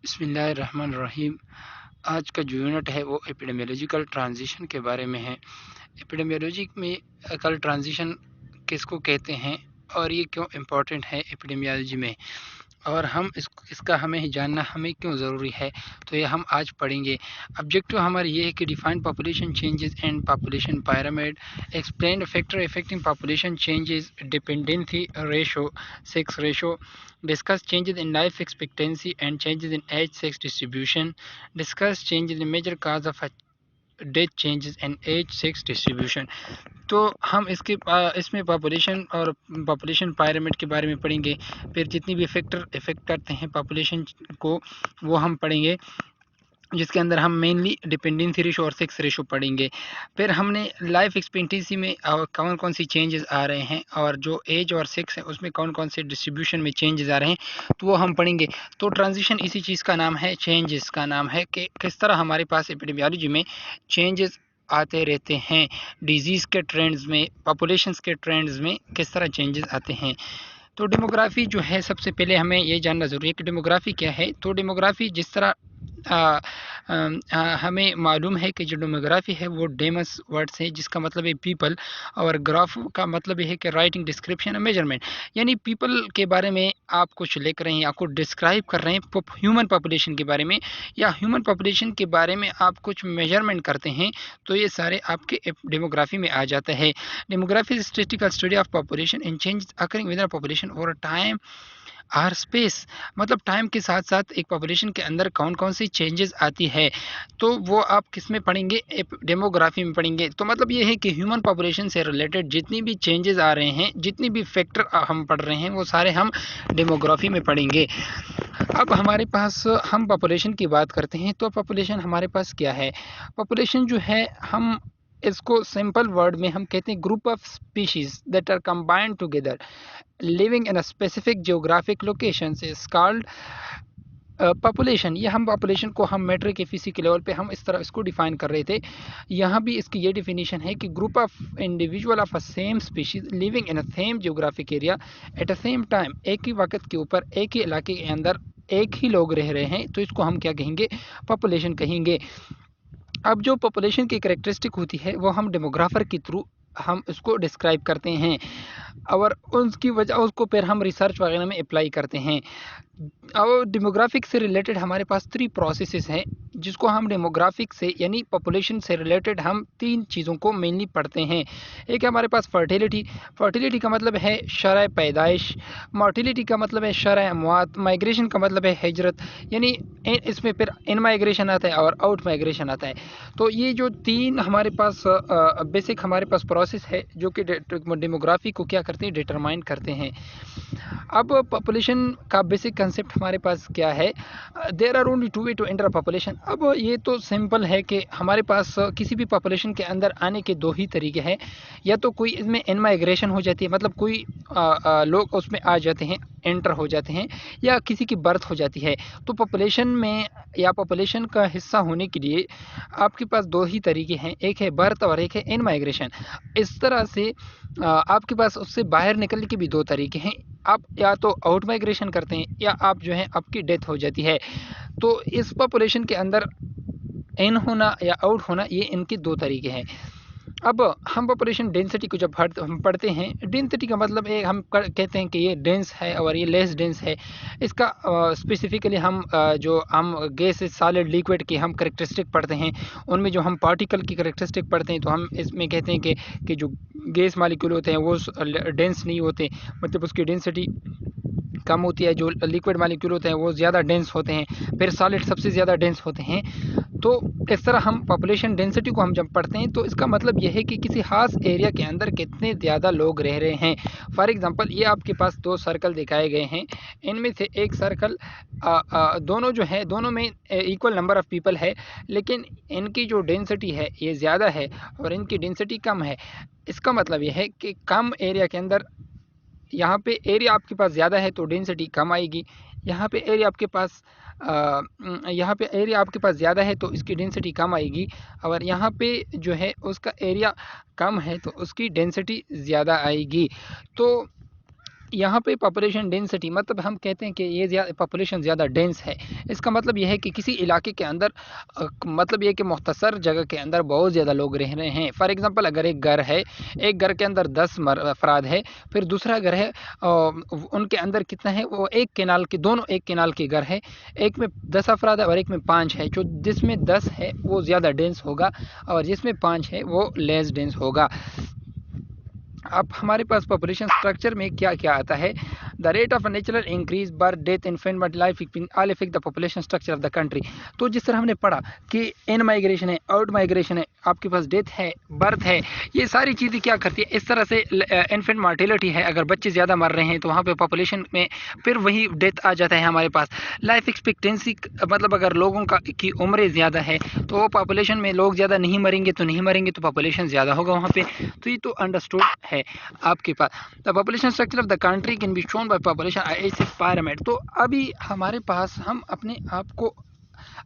बिस्मिल्लाहिर्रहमानिर्रहीम। आज का जो यूनिट है वो एपिडेमियोलॉजिकल ट्रांजिशन के बारे में है। एपिडेमियोलॉजी में कल ट्रांजिशन किसको कहते हैं और ये क्यों इम्पोर्टेंट है एपिडेमियोलॉजी में, और हम इसका हमें जानना हमें क्यों ज़रूरी है, तो ये हम आज पढ़ेंगे। ऑब्जेक्टिव हमारे ये है कि define population changes and population pyramid, explain factor affecting population changes, dependency ratio, sex ratio, discuss changes in life expectancy and changes in age sex distribution, discuss changes in major cause of death changes and age sex distribution. तो हम इसमें population और population pyramid के बारे में पढ़ेंगे। फिर जितनी भी फैक्टर इफेक्ट करते हैं पॉपुलेशन को वो हम पढ़ेंगे, जिसके अंदर हम मेनली डिपेंडेंसी रेशो और सेक्स रेशो पढ़ेंगे। फिर हमने लाइफ एक्सपेक्टेंसी में कौन कौन सी चेंजेस आ रहे हैं और जो एज और सेक्स है उसमें कौन कौन से डिस्ट्रीब्यूशन में चेंजेस आ रहे हैं, तो वो हम पढ़ेंगे। तो ट्रांजिशन इसी चीज़ का नाम है, चेंजेस का नाम है कि किस तरह हमारे पास एपिडेमियोलॉजी में चेंजेस आते रहते हैं। डिजीज़ के ट्रेंड्स में, पॉपुलेशंस के ट्रेंड्स में किस तरह चेंजेस आते हैं। तो डेमोग्राफी जो है, सबसे पहले हमें ये जानना ज़रूरी है कि डेमोग्राफी क्या है। तो डेमोग्राफी जिस तरह हमें मालूम है कि जो डेमोग्राफी है वो डेमस वर्ड से, जिसका मतलब है पीपल, और ग्राफ का मतलब ये है कि राइटिंग, डिस्क्रिप्शन और मेजरमेंट। यानी पीपल के बारे में आप कुछ लिख रहे हैं, आपको डिस्क्राइब कर रहे हैं ह्यूमन पॉपुलेशन के बारे में, या ह्यूमन पॉपुलेशन के बारे में आप कुछ मेजरमेंट करते हैं, तो ये सारे आपके डेमोग्राफी में आ जाता है। Demography is statistical study of population in change occurring with in population over time or space. मतलब टाइम के साथ साथ एक पॉपुलेशन के अंदर कौन कौन सी चेंजेस आती है, तो वो आप किस में पढ़ेंगे, डेमोग्राफी में पढ़ेंगे। तो मतलब ये है कि ह्यूमन पॉपुलेशन से रिलेटेड जितनी भी चेंजेस आ रहे हैं, जितनी भी फैक्टर हम पढ़ रहे हैं, वो सारे हम डेमोग्राफी में पढ़ेंगे। अब हमारे पास हम पॉपुलेशन की बात करते हैं, तो पॉपुलेशन हमारे पास क्या है। पॉपुलेशन जो है, हम इसको सिंपल वर्ड में हम कहते हैं group of species that are combined together living in a specific geographic location is called population. ये हम पॉपुलेशन को हम मेट्रिक एफिसी के लेवल पे हम इस तरह इसको डिफाइन कर रहे थे। यहाँ भी इसकी ये डिफिनीशन है कि group of individual of a same species living in a same geographic area at a same time, एक ही वक्त के ऊपर एक ही इलाके के अंदर एक ही लोग रह रहे हैं, तो इसको हम क्या कहेंगे, पॉपुलेशन कहेंगे। अब जो पॉपुलेशन की कैरेक्टरिस्टिक होती है वो हम डेमोग्राफर के थ्रू हम उसको डिस्क्राइब करते हैं, और उसकी वजह उसको फिर हम रिसर्च वगैरह में अप्लाई करते हैं। अब डेमोग्राफिक से रिलेटेड हमारे पास 3 प्रोसेसेस हैं, जिसको हम डेमोग्राफिक से यानी पॉपुलेशन से रिलेटेड हम 3 चीज़ों को मेनली पढ़ते हैं। एक है हमारे पास फर्टिलिटी। फर्टिलिटी का मतलब है शरह पैदाइश, मोर्टिलिटी का मतलब है शरह अमवात, माइग्रेशन का मतलब है हिजरत। यानी इसमें फिर इन माइग्रेशन आता है और आउट माइग्रेशन आता है। तो ये जो 3 हमारे पास बेसिक हमारे पास प्रोसेस है, जो कि डेमोग्राफी को क्या करते हैं, डिटरमाइन करते हैं। अब पॉपुलेशन का बेसिक कंसेप्ट हमारे पास क्या है, there are only 2 way to enter population. अब ये तो सिंपल है कि हमारे पास किसी भी पॉपुलेशन के अंदर आने के 2 ही तरीके हैं। या तो कोई इसमें इन माइग्रेशन हो जाती है, मतलब कोई लोग उसमें आ जाते हैं, एंटर हो जाते हैं, या किसी की बर्थ हो जाती है। तो पॉपुलेशन में या पॉपुलेशन का हिस्सा होने के लिए आपके पास 2 ही तरीके हैं, एक है बर्थ और एक है इन माइग्रेशन। इस तरह से आपके पास उससे बाहर निकलने के भी 2 तरीके हैं। आप या तो आउट माइग्रेशन करते हैं, या आप जो है आपकी डेथ हो जाती है। तो इस पॉपुलेशन के अंदर इन होना या आउट होना, ये इनके 2 तरीके हैं। अब हम पॉपुलेशन डेंसिटी को जब हम पढ़ते हैं, डेंसिटी का मतलब है हम कहते हैं कि ये डेंस है और ये लेस डेंस है। इसका स्पेसिफिकली हम जो हम गैस सॉलिड लिक्विड की हम करेक्टरिस्टिक पढ़ते हैं, उनमें जो हम पार्टिकल की करेक्टरिस्टिक पढ़ते हैं, तो हम इसमें कहते हैं कि जो गैस मालिक्यूल होते हैं वो डेंस नहीं होते, मतलब उसकी डेंसिटी कम होती है। जो लिक्विड मालिक्यूल होते हैं वो ज़्यादा डेंस होते हैं, फिर सॉलिड सबसे ज़्यादा डेंस होते हैं। तो इस तरह हम पॉपुलेशन डेंसिटी को हम जब पढ़ते हैं, तो इसका मतलब यह है कि किसी खास एरिया के अंदर कितने ज़्यादा लोग रह रहे हैं। फॉर एग्जांपल, ये आपके पास 2 सर्कल दिखाए गए हैं। इनमें से एक सर्कल दोनों जो है, दोनों में इक्वल नंबर ऑफ़ पीपल है, लेकिन इनकी जो डेंसिटी है ये ज़्यादा है और इनकी डेंसिटी कम है। इसका मतलब यह है कि कम एरिया के अंदर, यहाँ पे एरिया आपके पास ज़्यादा है तो डेंसिटी कम आएगी। यहाँ पे एरिया आपके पास ज़्यादा है तो इसकी डेंसिटी कम आएगी, और यहाँ पे जो है उसका एरिया कम है तो उसकी डेंसिटी ज़्यादा आएगी। तो यहाँ पे पॉपुलेशन डेंसिटी मतलब हम कहते हैं कि ये पॉपुलेशन ज़्यादा डेंस है। इसका मतलब ये है कि किसी इलाके के अंदर मतलब ये कि मुख्तसर जगह के अंदर बहुत ज़्यादा लोग रह रहे हैं। फॉर एग्ज़ाम्पल अगर एक घर है, एक घर के अंदर 10 अफराद है, फिर दूसरा घर है उनके अंदर कितना है, वो एक केनाल के दोनों एक केनाल के घर है, एक में 10 अफराद है और एक में 5 है। जो जिसमें 10 है वो ज़्यादा डेंस होगा और जिसमें 5 है वो लेस डेंस होगा। अब हमारे पास पॉपुलेशन स्ट्रक्चर में क्या क्या आता है। The rate of natural increase birth death infant but life all effect the population structure of the country. तो जिस तरह हमने पढ़ा कि इन माइग्रेशन है, आउट माइग्रेशन है, आपके पास डेथ है, बर्थ है, ये सारी चीज़ें क्या करती है, इस तरह से इन्फेंट मार्टिलिटी है, अगर बच्चे ज़्यादा मर रहे हैं तो वहाँ पे पॉपुलेशन में फिर वही डेथ आ जाता है हमारे पास। लाइफ एक्सपेक्टेंसी मतलब अगर लोगों की उम्रें ज़्यादा है तो वो पॉपुलेशन में लोग ज़्यादा नहीं मरेंगे तो नहीं मरेंगे तो पॉपुलेशन ज़्यादा होगा वहाँ पे। तो ये तो अंडरस्टूड है आपके पास। The population structure of the country can be shown by population ऐसे पायरामिड। तो अभी हमारे पास हम अपने आप को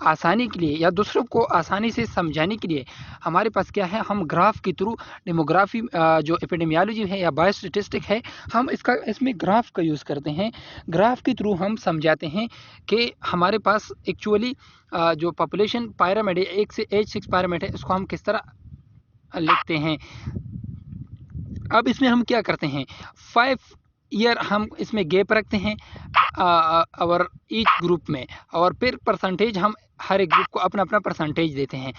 आसानी के लिए या दूसरों को आसानी से समझाने के लिए हमारे पास क्या है, हम ग्राफ के थ्रू डेमोग्राफी जो एपिडेमियोलॉजी है या बायोस्टैटिस्टिक है, हम इसमें ग्राफ का यूज़ करते हैं। ग्राफ के थ्रू हम समझाते हैं कि हमारे पास एक्चुअली जो पॉपुलेशन पिरामिड है, 1 से एज 6 पिरामिड है, इसको हम किस तरह लिखते हैं। अब इसमें हम क्या करते हैं, 5 ईयर हम इसमें गैप रखते हैं और ईच ग्रुप में, और फिर परसेंटेज हम हर एक ग्रुप को अपना अपना परसेंटेज देते हैं।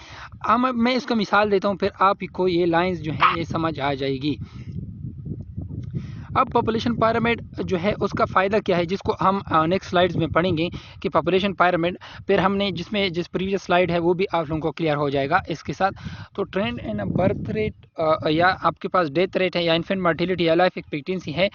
मैं इसका मिसाल देता हूँ, फिर आपको ये लाइंस जो है ये समझ आ जाएगी। अब पॉपुलेशन पिरामिड जो है उसका फ़ायदा क्या है, जिसको हम नेक्स्ट स्लाइड्स में पढ़ेंगे कि पॉपुलेशन पिरामिड, फिर हमने जिस प्रीवियस स्लाइड है वो भी आप लोगों को क्लियर हो जाएगा इसके साथ। तो ट्रेंड इन बर्थ रेट या आपके पास डेथ रेट है या इन्फेंट मर्टिलिटी या लाइफ एक्सपेक्टेंसी है,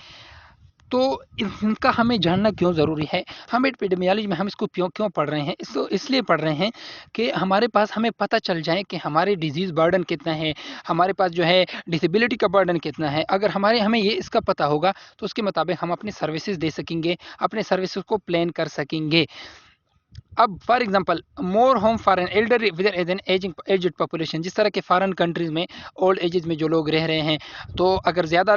तो इनका हमें जानना क्यों ज़रूरी है। हम एपिडेमियोलॉजी में हम इसको क्यों पढ़ रहे हैं, इसको इसलिए पढ़ रहे हैं कि हमारे पास हमें पता चल जाए कि हमारे डिजीज़ बर्डन कितना है, हमारे पास जो है डिसेबिलिटी का बर्डन कितना है। अगर हमें ये इसका पता होगा तो उसके मुताबिक हम अपनी सर्विसेज दे सकेंगे, अपने सर्विसेज को प्लान कर सकेंगे। अब for example more home for an elder with an aged population, जिस तरह के फॉरेन कंट्रीज़ में ओल्ड एजेस में जो लोग रह रहे हैं, तो अगर ज़्यादा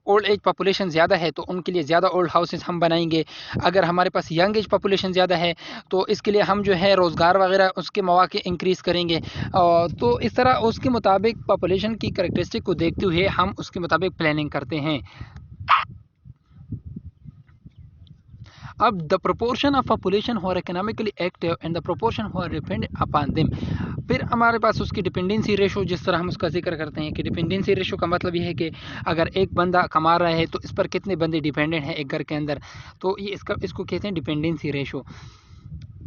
ओल्ड एज पॉपुलेशन ज़्यादा है तो उनके लिए ज़्यादा ओल्ड हाउसेस हम बनाएंगे। अगर हमारे पास यंग एज पॉपुलेशन ज़्यादा है तो इसके लिए हम जो है रोज़गार वगैरह उसके मौके इंक्रीज़ करेंगे। तो इस तरह उसके मुताबिक पॉपुलेशन की करैक्टरिस्टिक को देखते हुए हम उसके मुताबिक प्लानिंग करते हैं। अब the proportion of population who are economically active and the proportion who are depend upon them. फिर हमारे पास उसकी डिपेंडेंसी रेशो, जिस तरह हम उसका जिक्र करते हैं कि डिपेंडेंसी रेशो का मतलब ये है कि अगर एक बंदा कमा रहा है तो इस पर कितने बंदे डिपेंडेंट हैं एक घर के अंदर, तो ये इसको कहते हैं डिपेंडेंसी रेशो।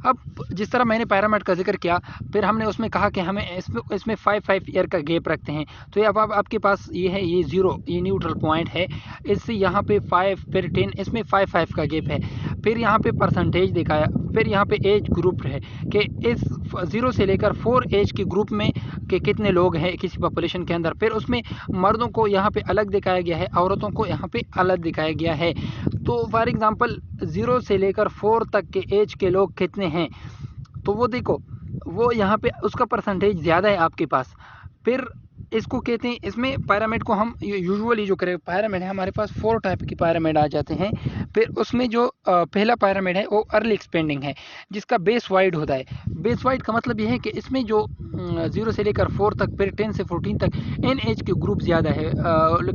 अब जिस तरह मैंने पिरामिड का जिक्र किया, फिर हमने उसमें कहा कि हमें इसमें 5 ईयर का गैप रखते हैं। तो ये अब आपके पास ये है, ये 0 ये न्यूट्रल पॉइंट है, इससे यहाँ पे 5 फिर 10, इसमें 5 का गैप है। फिर यहाँ पे परसेंटेज दिखाया, फिर यहाँ पे एज ग्रुप है कि इस 0 से लेकर 4 एज के ग्रुप में कि कितने लोग हैं किसी पॉपुलेशन के अंदर। फिर उसमें मर्दों को यहाँ पे अलग दिखाया गया है, औरतों को यहाँ पे अलग दिखाया गया है। तो फॉर एग्जांपल 0 से लेकर 4 तक के एज के लोग कितने हैं, तो वो देखो, वो यहाँ पे उसका परसेंटेज ज़्यादा है आपके पास। फिर इसको कहते हैं, इसमें पिरामिड को हम यूजुअली जो करें, पिरामिड है हमारे पास 4 टाइप की पिरामिड आ जाते हैं। फिर उसमें जो पहला पिरामिड है वो अर्ली एक्सपेंडिंग है, जिसका बेस वाइड होता है। बेस वाइड का मतलब ये है कि इसमें जो 0 से लेकर 4 तक, फिर 10 से 14 तक इन एज के ग्रुप ज़्यादा है,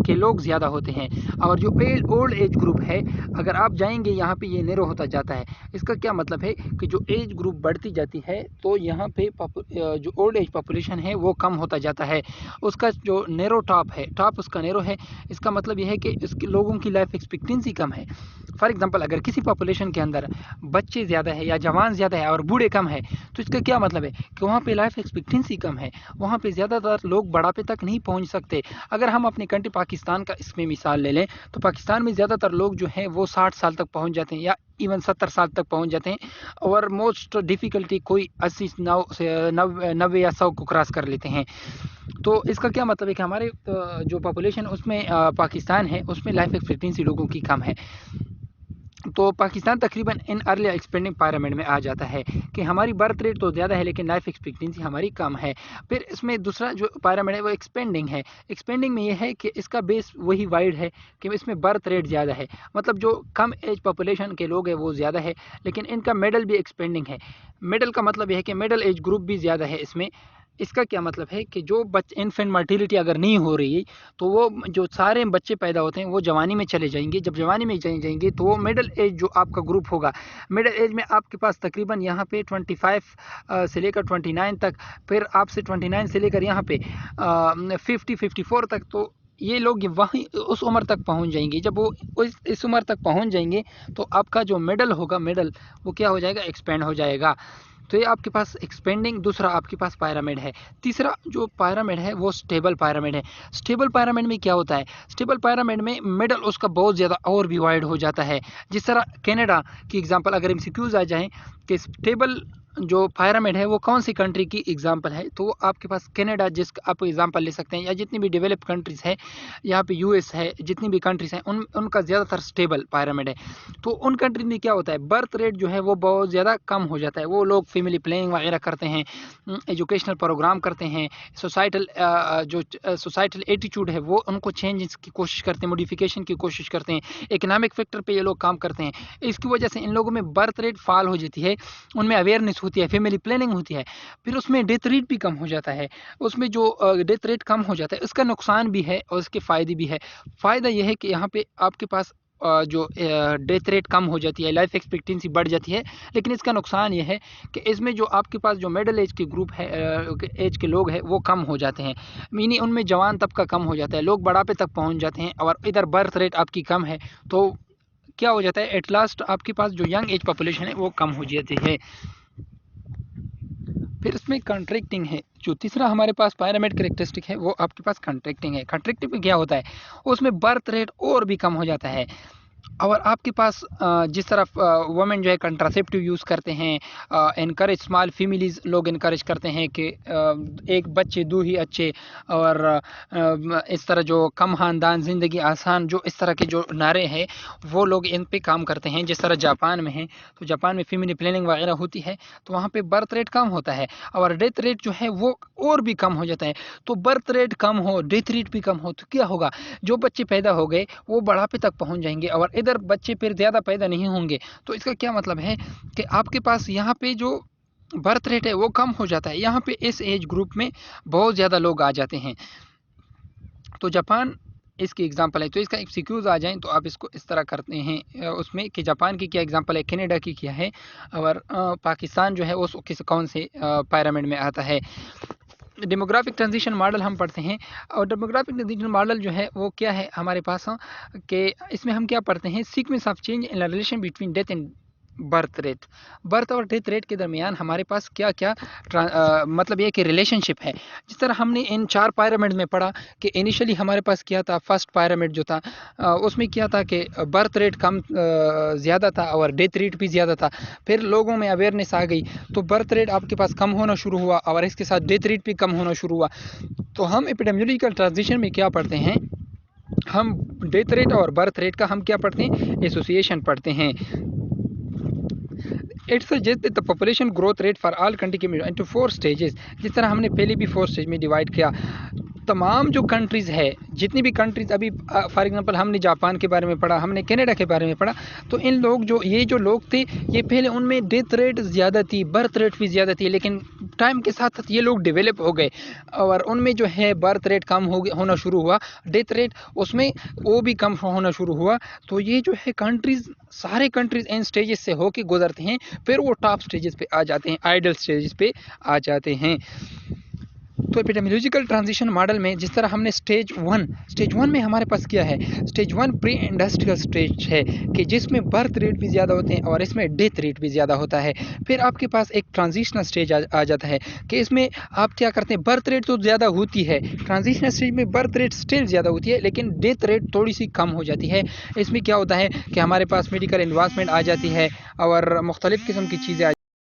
के लोग ज़्यादा होते हैं। और जो ओल्ड एज ग्रुप है, अगर आप जाएंगे यहाँ पे ये नैरो होता जाता है। इसका क्या मतलब है कि जो एज ग्रुप बढ़ती जाती है तो यहाँ पे जो ओल्ड एज पॉपुलेशन है वो कम होता जाता है। उसका जो नैरो टॉप है, टॉप उसका नैरो है, इसका मतलब यह है कि इसके लोगों की लाइफ एक्सपेक्टेंसी कम है। फॉर एग्जांपल अगर किसी पॉपुलेशन के अंदर बच्चे ज़्यादा है या जवान ज़्यादा है और बूढ़े कम है, तो इसका क्या मतलब है कि वहाँ पे लाइफ एक्सपेक्टेंसी कम है, वहाँ पे ज़्यादातर लोग बुढ़ापे तक नहीं पहुँच सकते। अगर हम अपनी कंट्री पाकिस्तान का इसमें मिसाल ले लें तो पाकिस्तान में ज़्यादातर लोग जो हैं वो 60 साल तक पहुँच जाते हैं या इवन 70 साल तक पहुँच जाते हैं, और मोस्ट डिफ़िकल्टी कोई 80 90 या 100 को क्रॉस कर लेते हैं। तो इसका क्या मतलब है कि हमारे जो पॉपुलेशन उसमें पाकिस्तान है उसमें लाइफ एक्सपेक्टेंसी लोगों की कम है। तो पाकिस्तान तकरीबन इन अर्ली एक्सपेंडिंग पिरामिड में आ जाता है कि हमारी बर्थ रेट तो ज़्यादा है लेकिन लाइफ एक्सपेक्टेंसी हमारी कम है। फिर इसमें दूसरा जो पिरामिड है वो एक्सपेंडिंग है। एक्सपेंडिंग में ये है कि इसका बेस वही वाइड है कि इसमें बर्थ रेट ज़्यादा है, मतलब जो कम एज पॉपुलेशन के लोग हैं वो ज़्यादा है, लेकिन इनका मिडल भी एक्सपेंडिंग है। मिडल का मतलब यह है कि मिडल एज ग्रुप भी ज़्यादा है इसमें। इसका क्या मतलब है कि जो बच्चे इन्फेंट मर्टिलिटी अगर नहीं हो रही है तो वो जो सारे बच्चे पैदा होते हैं वो जवानी में चले जाएंगे। जब जवानी में चले जाएंगे तो वो मिडिल एज जो आपका ग्रुप होगा, मिडिल एज में आपके पास तकरीबन यहाँ पे 25 से लेकर 29 तक, फिर आपसे 29 से लेकर यहाँ पे 54 तक, तो ये लोग वहीं उस उम्र तक पहुंच जाएंगे। जब वो इस उम्र तक पहुंच जाएंगे तो आपका जो मिडल होगा, मिडल वो क्या हो जाएगा, एक्सपेंड हो जाएगा। तो ये आपके पास एक्सपेंडिंग दूसरा आपके पास पिरामिड है। तीसरा जो पिरामिड है वो स्टेबल पिरामिड है। स्टेबल पिरामिड में क्या होता है, स्टेबल पिरामिड में मिडल उसका बहुत ज़्यादा और भी वाइड हो जाता है। जिस तरह कनाडा की एग्जांपल अगर एमसीक्यूज आ जाएं कि स्टेबल जो पिरामिड है वो कौन सी कंट्री की एग्जांपल है, तो आपके पास कनाडा जिसका आप एग्जांपल ले सकते हैं, या जितनी भी डेवलप कंट्रीज़ है यहाँ पे यूएस है, जितनी भी कंट्रीज़ हैं उनका ज़्यादातर स्टेबल पिरामिड है। तो उन कंट्री में क्या होता है, बर्थ रेट जो है वो बहुत ज़्यादा कम हो जाता है। वो लोग फैमिली प्लानिंग वगैरह करते हैं, एजुकेशनल प्रोग्राम करते हैं, सोसाइटल जो सोसाइटल एटीट्यूड है वो उनको चेंज की कोशिश करते हैं, मॉडिफिकेशन की कोशिश करते हैं, इकोनॉमिक फैक्टर पे ये लोग काम करते हैं। इसकी वजह से इन लोगों में बर्थ रेट फॉल हो जाती है, उनमें अवेयरनेस होती है, फैमिली प्लानिंग होती है, फिर उसमें डेथ रेट भी कम हो जाता है। उसमें जो डेथ रेट कम हो जाता है उसका नुकसान भी है और उसके फ़ायदे भी है। फ़ायदा यह है कि यहाँ पे आपके पास जो डेथ रेट कम हो जाती है, लाइफ एक्सपेक्टेंसी बढ़ जाती है, लेकिन इसका नुकसान ये है कि इसमें जो आपके पास जो मिडिल एज के ग्रुप है, एज के लोग हैं वो कम हो जाते हैं, मीनी उनमें जवान तबका कम हो जाता है, लोग बुढ़ापे तक पहुंच जाते हैं, और इधर बर्थ रेट आपकी कम है तो क्या हो जाता है, एट लास्ट आपके पास जो यंग एज पॉपुलेशन है वो कम हो जाती है। फिर इसमें कंट्रैक्टिंग है। जो तीसरा हमारे पास पिरामिड कैरेक्टरिस्टिक है वो आपके पास कंट्रैक्टिंग है। कंट्रैक्टिंग में क्या होता है, उसमें बर्थ रेट और भी कम हो जाता है, और आपके पास जिस तरफ वुमेन जो है कंट्रासेप्टिव यूज़ करते हैं, इनकरेज स्मॉल फैमिलीज़ लोग इनकरेज करते हैं कि एक बच्चे दो ही अच्छे, और इस तरह जो कम ख़ानदान ज़िंदगी आसान, जो इस तरह के जो नारे हैं वो लोग इन पे काम करते हैं। जिस तरह जापान में है, तो जापान में फैमिली प्लानिंग वगैरह होती है तो वहाँ पे बर्थ रेट कम होता है और डेथ रेट जो है वो और भी कम हो जाता है। तो बर्थ रेट कम हो, डेथ रेट भी कम हो तो क्या होगा, जो बच्चे पैदा हो गए वो बुढ़ापे तक पहुँच जाएंगे और इधर बच्चे फिर ज़्यादा पैदा नहीं होंगे। तो इसका क्या मतलब है कि आपके पास यहाँ पे जो बर्थ रेट है वो कम हो जाता है, यहाँ पे इस एज ग्रुप में बहुत ज़्यादा लोग आ जाते हैं। तो जापान इसकी एग्जांपल है। तो इसका एक्सक्यूज़ आ जाएँ तो आप इसको इस तरह करते हैं उसमें कि जापान की क्या एग्जांपल है, कनाडा की क्या है, और पाकिस्तान जो है वो किस कौन से पिरामिड में आता है। डेमोग्राफिक ट्रांजिशन मॉडल हम पढ़ते हैं, और डेमोग्राफिक ट्रांजिशन मॉडल जो है वो क्या है हमारे पास, कि इसमें हम क्या पढ़ते हैं, sequence of change in relation between death and birth rate. Birth और डेथ रेट के दरमियान हमारे पास क्या क्या मतलब ये कि रिलेशनशिप है। जिस तरह हमने इन 4 पिरामिड में पढ़ा कि इनिशियली हमारे पास क्या था, फर्स्ट पिरामिड जो था उसमें क्या था कि बर्थ रेट कम ज़्यादा था और डेथ रेट भी ज़्यादा था। फिर लोगों में अवेयरनेस आ गई तो बर्थ रेट आपके पास कम होना शुरू हुआ और इसके साथ डेथ रेट भी कम होना शुरू हुआ। तो हम एपिडेमियोलॉजिकल ट्रांजिशन में क्या पढ़ते हैं, हम डेथ रेट और बर्थ रेट का हम क्या पढ़ते हैं, एसोसिएशन पढ़ते हैं। It suggest that the population growth rate for all country into 4 stages. जिस तरह हमने पहले भी 4 स्टेज में डिवाइड किया, तमाम जो कंट्रीज़ है, जितनी भी कंट्रीज़ अभी फॉर एग्जांपल हमने जापान के बारे में पढ़ा, हमने कनाडा के बारे में पढ़ा, तो इन लोग ये जो लोग थे ये पहले उनमें डेथ रेट ज़्यादा थी, बर्थ रेट भी ज़्यादा थी, लेकिन टाइम के साथ साथ ये लोग डेवलप हो गए और उनमें जो है बर्थ रेट कम होना शुरू हुआ, डेथ रेट उसमें वो भी कम होना शुरू हुआ। तो ये जो है कंट्रीज़, सारे कंट्रीज़ इन स्टेजेस से होके गुजरते हैं, फिर वो टॉप स्टेजेस पे आ जाते हैं, आइडल स्टेजेस पे आ जाते हैं। तो एपिडेमियोलॉजिकल ट्रांजिशन मॉडल में जिस तरह हमने स्टेज वन में हमारे पास क्या है, stage one pre industrial stage है कि जिसमें बर्थ रेट भी ज़्यादा होते हैं और इसमें डेथ रेट भी ज़्यादा होता है। फिर आपके पास एक ट्रांजिशनल स्टेज आ जाता है कि इसमें आप क्या करते हैं, बर्थ रेट तो ज़्यादा होती है, ट्रांजिशनल स्टेज में बर्थ रेट स्टिल ज़्यादा होती है लेकिन डेथ रेट थोड़ी सी कम हो जाती है। इसमें क्या होता है कि हमारे पास मेडिकल एडवांसमेंट आ जाती है और मुख्तलिफ़ किस्म की चीज़ें